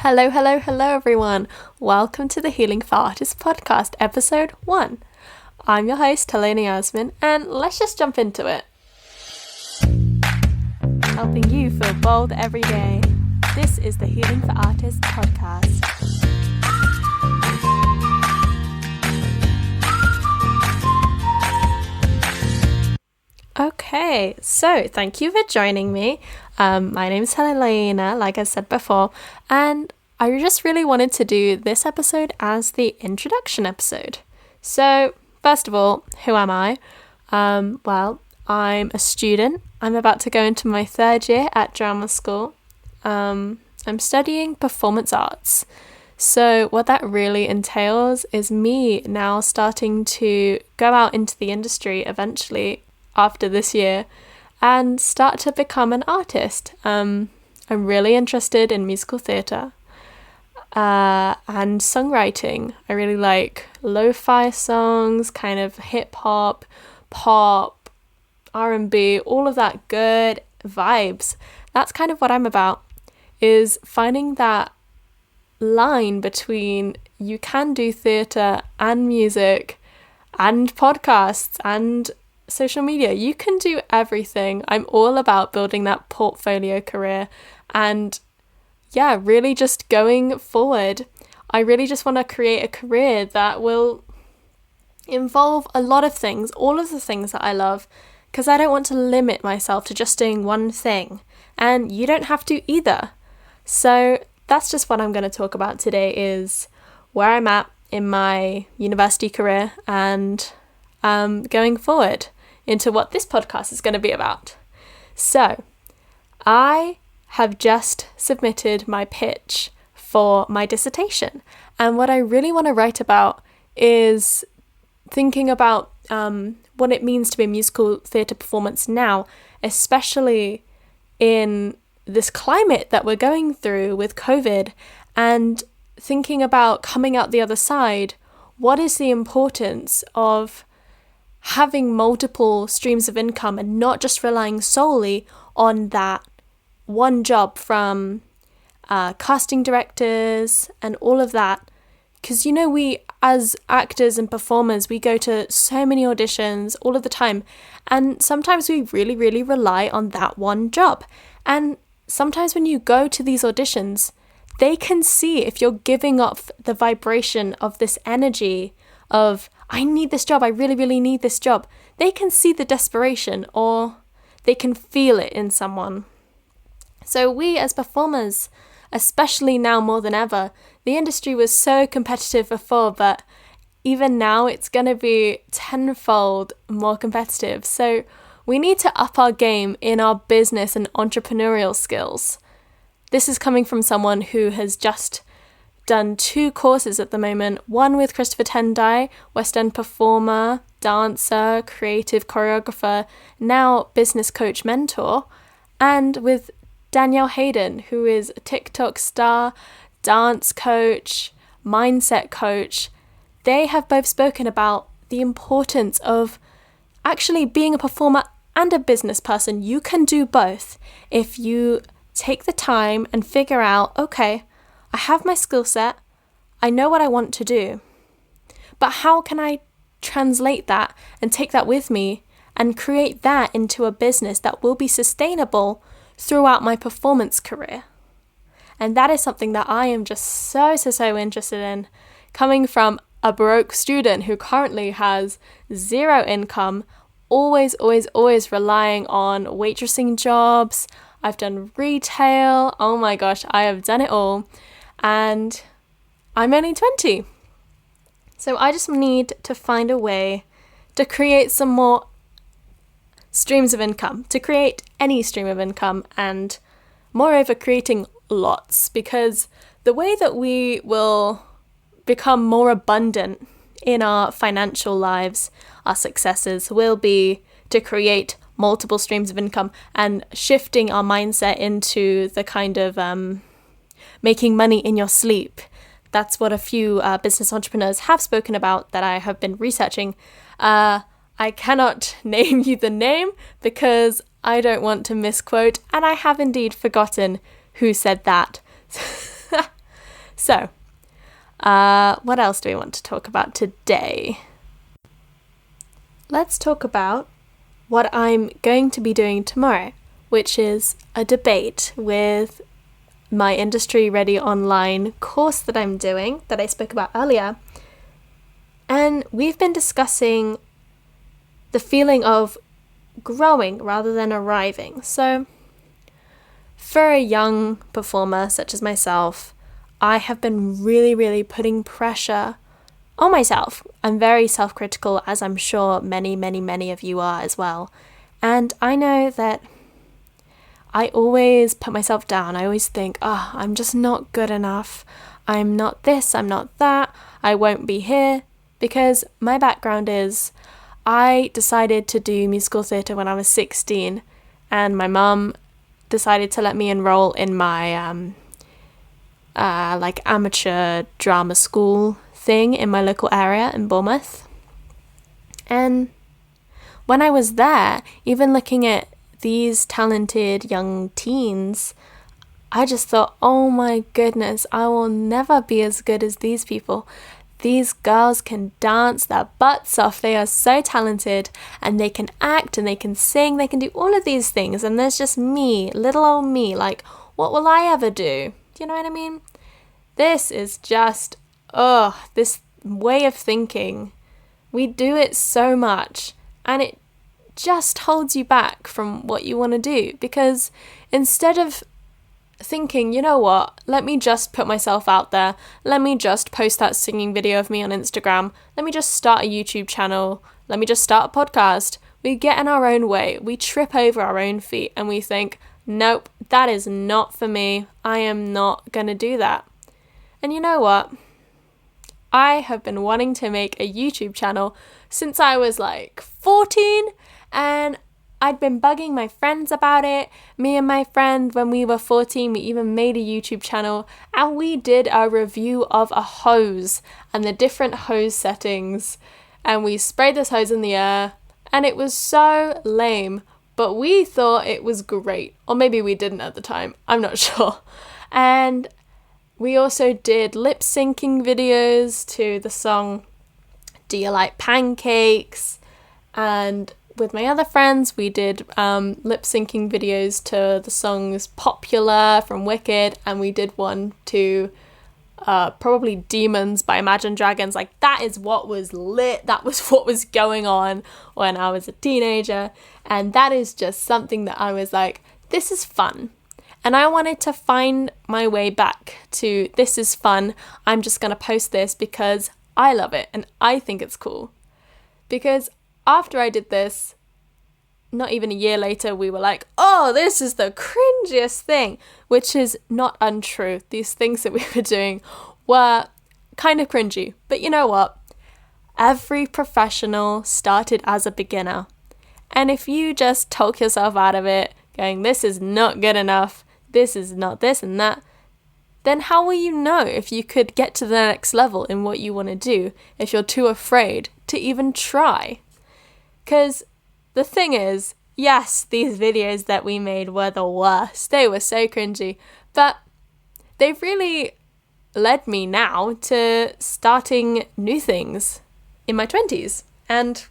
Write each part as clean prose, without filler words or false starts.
Hello, hello, hello everyone. Welcome to the Healing for Artists podcast, episode 1. I'm your host, Helena Yasmin, and let's just jump into it. Helping you feel bold every day. This is the Healing for Artists podcast. Okay, so thank you for joining me. My name is Helena, like I said before, and I just really wanted to do this episode as the introduction episode. So, first of all, who am I? Well, I'm a student. I'm about to go into my 3rd year at drama school. I'm studying performance arts. So what that really entails is me now starting to go out into the industry eventually after this year and start to become an artist. I'm really interested in musical theatre and songwriting. I really like lo-fi songs, kind of hip-hop, pop, R&B, all of that good vibes. That's kind of what I'm about, is finding that line between you can do theatre and music and podcasts and social media. You can do everything. I'm all about building that portfolio career and really just going forward. I really just want to create a career that will involve a lot of things, all of the things that I love, because I don't want to limit myself to just doing one thing, and you don't have to either. So that's just what I'm going to talk about today, is where I'm at in my university career and going forward into what this podcast is going to be about. So, I have just submitted my pitch for my dissertation, and what I really want to write about is thinking about what it means to be a musical theatre performance now, especially in this climate that we're going through with COVID, and thinking about coming out the other side. What is the importance of having multiple streams of income and not just relying solely on that one job from casting directors and all of that? Because, we as actors and performers, we go to so many auditions all of the time, and sometimes we really, really rely on that one job. And sometimes when you go to these auditions, they can see if you're giving off the vibration of this energy of, I need this job, I really, really need this job. They can see the desperation, or they can feel it in someone. So we as performers, especially now more than ever, the industry was so competitive before, but even now it's going to be tenfold more competitive. So we need to up our game in our business and entrepreneurial skills. This is coming from someone who has just done 2 courses at the moment, one with Christopher Tendai, West End performer, dancer, creative choreographer, now business coach mentor, and with Danielle Hayden, who is a TikTok star, dance coach, mindset coach. They have both spoken about the importance of actually being a performer and a business person. You can do both if you take the time and figure out, okay, I have my skill set, I know what I want to do, but how can I translate that and take that with me and create that into a business that will be sustainable throughout my performance career? And that is something that I am just so interested in, coming from a broke student who currently has 0 income, always relying on waitressing jobs. I've done retail. Oh my gosh, I have done it all. And I'm only 20. So I just need to find a way to create some more streams of income, to create any stream of income, and moreover creating lots, because the way that we will become more abundant in our financial lives, our successes, will be to create multiple streams of income and shifting our mindset into the kind of making money in your sleep. That's what a few business entrepreneurs have spoken about that I have been researching. I cannot name you the name because I don't want to misquote, and I have indeed forgotten who said that. So, what else do we want to talk about today? Let's talk about what I'm going to be doing tomorrow, which is a debate with my Industry Ready Online course that I'm doing, that I spoke about earlier. And we've been discussing the feeling of growing rather than arriving. So, for a young performer such as myself, I have been really putting pressure on myself. I'm very self-critical, as I'm sure many of you are as well. And I know that I always put myself down. I always think, I'm just not good enough. I'm not this, I'm not that. I won't be here. Because my background is, I decided to do musical theatre when I was 16, and my mum decided to let me enroll in my amateur drama school thing in my local area in Bournemouth. And when I was there, even looking at these talented young teens, I just thought, oh my goodness, I will never be as good as these people. These girls can dance their butts off. They are so talented, and they can act and they can sing. They can do all of these things. And there's just me, little old me, like, what will I ever do? Do you know what I mean? This is just, this way of thinking. We do it so much, and it just holds you back from what you want to do. Because instead of thinking, you know what, let me just put myself out there, let me just post that singing video of me on Instagram, let me just start a YouTube channel, let me just start a podcast, we get in our own way, we trip over our own feet, and we think, nope, that is not for me, I am not gonna do that. And you know what, I have been wanting to make a YouTube channel since I was like 14, and I'd been bugging my friends about it. Me and my friend, when we were 14, we even made a YouTube channel, and we did a review of a hose and the different hose settings, and we sprayed this hose in the air, and it was so lame, but we thought it was great. Or maybe we didn't at the time, I'm not sure. And we also did lip syncing videos to the song Do You Like Pancakes? And with my other friends, we did lip syncing videos to the songs Popular from Wicked, and we did one to probably Demons by Imagine Dragons. Like, that is what was lit, that was what was going on when I was a teenager, and that is just something that I was like, this is fun. And I wanted to find my way back to, this is fun, I'm just gonna post this because I love it and I think it's cool. Because after I did this, not even a year later, we were like, oh, this is the cringiest thing, which is not untrue. These things that we were doing were kind of cringy. But you know what? Every professional started as a beginner. And if you just talk yourself out of it, going, this is not good enough, this is not this and that, then how will you know if you could get to the next level in what you want to do if you're too afraid to even try? Because the thing is, yes, these videos that we made were the worst. They were so cringy. But they've really led me now to starting new things in my 20s. And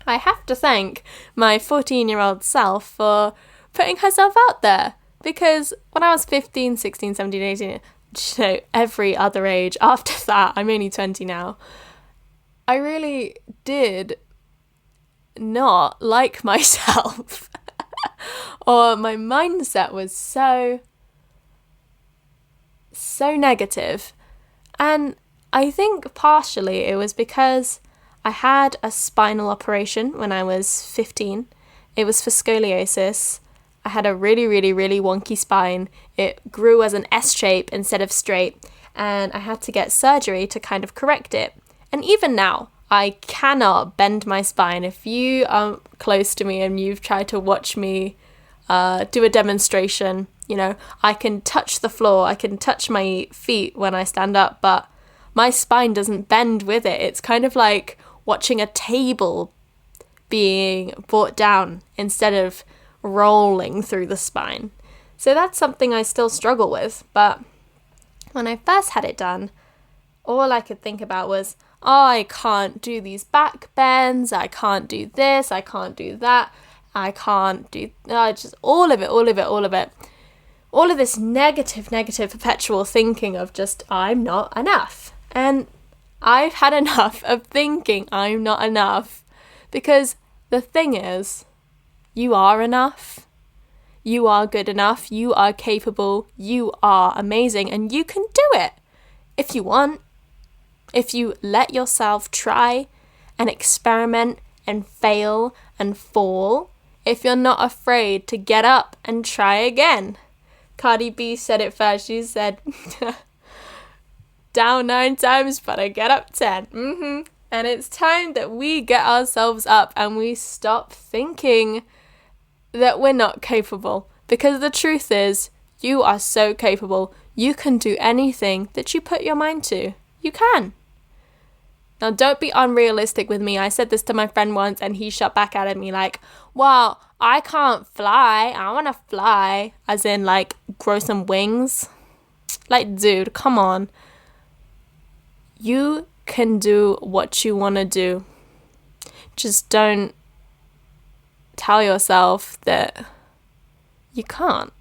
I have to thank my 14-year-old self for putting herself out there. Because when I was 15, 16, 17, 18, every other age after that, I'm only 20 now, I really did not like myself. Or my mindset was so negative. And I think partially it was because I had a spinal operation when I was 15. It was for scoliosis. I had a really wonky spine. It grew as an S shape instead of straight, and I had to get surgery to kind of correct it. And even now, I cannot bend my spine. If you are close to me and you've tried to watch me do a demonstration, you know, I can touch the floor, I can touch my feet when I stand up, but my spine doesn't bend with it. It's kind of like watching a table being brought down instead of rolling through the spine. So that's something I still struggle with, but When I first had it done, all I could think about was, oh, I can't do these back bends, I can't do this, I can't do that, I can't do, just all of it. All of this negative, perpetual thinking of just, I'm not enough. And I've had enough of thinking I'm not enough. Because the thing is, you are enough. You are good enough. You are capable. You are amazing. And you can do it if you want. If you let yourself try and experiment and fail and fall. If you're not afraid to get up and try again. Cardi B said it first. She said, down 9 times, but I get up 10. And it's time that we get ourselves up and we stop thinking that we're not capable. Because the truth is, you are so capable. You can do anything that you put your mind to. You can. Now, don't be unrealistic with me. I said this to my friend once and he shot back at me like, well, I can't fly. I want to fly. As in, like, grow some wings. Like, dude, come on. You can do what you want to do. Just don't tell yourself that you can't.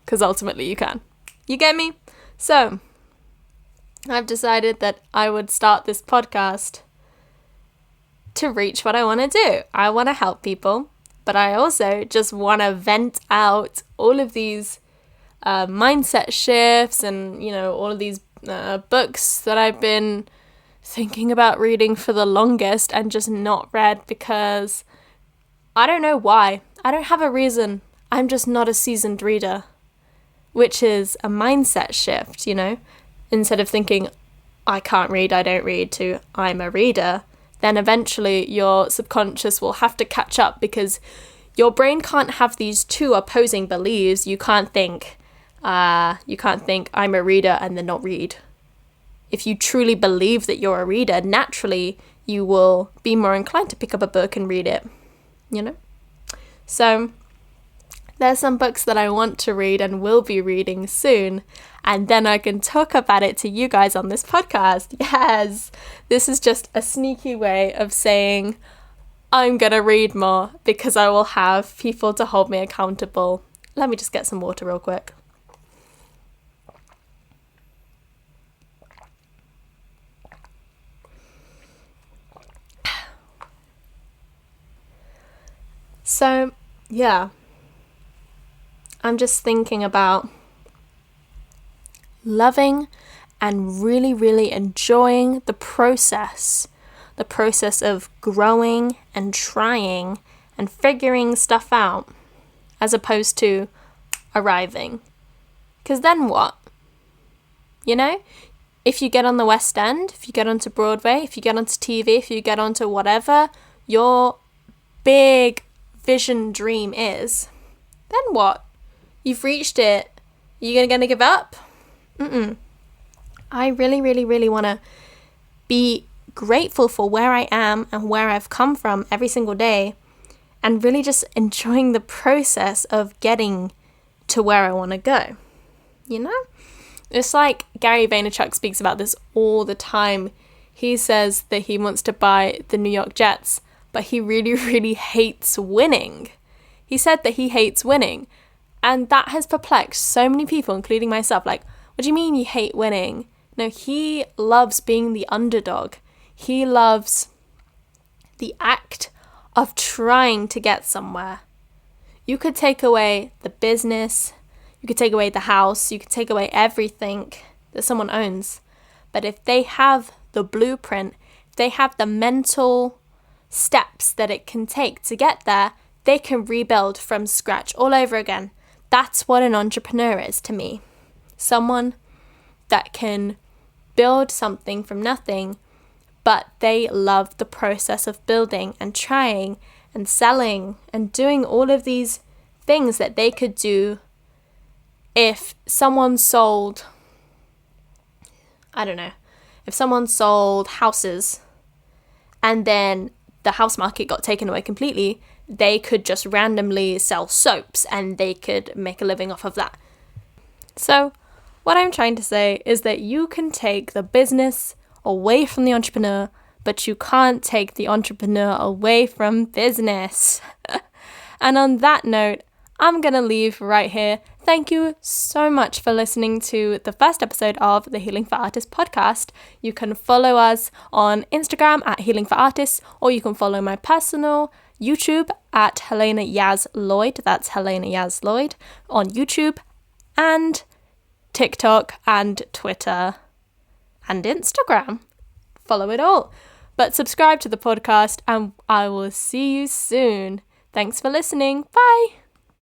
Because ultimately you can. You get me? So, I've decided that I would start this podcast to reach what I want to do. I want to help people, but I also just want to vent out all of these mindset shifts and, you know, all of these books that I've been thinking about reading for the longest and just not read because I don't know why. I don't have a reason. I'm just not a seasoned reader, which is a mindset shift, you know? Instead of thinking, I can't read, I don't read, to I'm a reader, then eventually your subconscious will have to catch up because your brain can't have these two opposing beliefs. You can't think I'm a reader and then not read. If you truly believe that you're a reader, naturally you will be more inclined to pick up a book and read it, you know? So there's some books that I want to read and will be reading soon, and then I can talk about it to you guys on this podcast. Yes, this is just a sneaky way of saying I'm gonna read more because I will have people to hold me accountable. Let me just get some water real quick. So, yeah. I'm just thinking about loving and really, really enjoying the process of growing and trying and figuring stuff out as opposed to arriving. Because then what? You know, if you get on the West End, if you get onto Broadway, if you get onto TV, if you get onto whatever your big vision dream is, then what? You've reached it. You're going to give up? I really, really, really want to be grateful for where I am and where I've come from every single day and really just enjoying the process of getting to where I want to go. You know? It's like Gary Vaynerchuk speaks about this all the time. He says that he wants to buy the New York Jets, but he really, really hates winning. He said that he hates winning. And that has perplexed so many people, including myself. Like, what do you mean you hate winning? No, he loves being the underdog. He loves the act of trying to get somewhere. You could take away the business, you could take away the house, you could take away everything that someone owns. But if they have the blueprint, if they have the mental steps that it can take to get there, they can rebuild from scratch all over again. That's what an entrepreneur is to me. Someone that can build something from nothing, but they love the process of building and trying and selling and doing all of these things that they could do if someone sold, if someone sold houses and then the house market got taken away completely, they could just randomly sell soaps and they could make a living off of that. So What I'm trying to say is that you can take the business away from the entrepreneur, but you can't take the entrepreneur away from business. And on that note, I'm going to leave right here. Thank you so much for listening to the first episode of the Healing for Artists podcast. You can follow us on Instagram at Healing for Artists, or you can follow my personal YouTube at Helena Yasmin. That's Helena Yasmin on YouTube, and TikTok and Twitter and Instagram. Follow it all. But subscribe to the podcast and I will see you soon. Thanks for listening. Bye.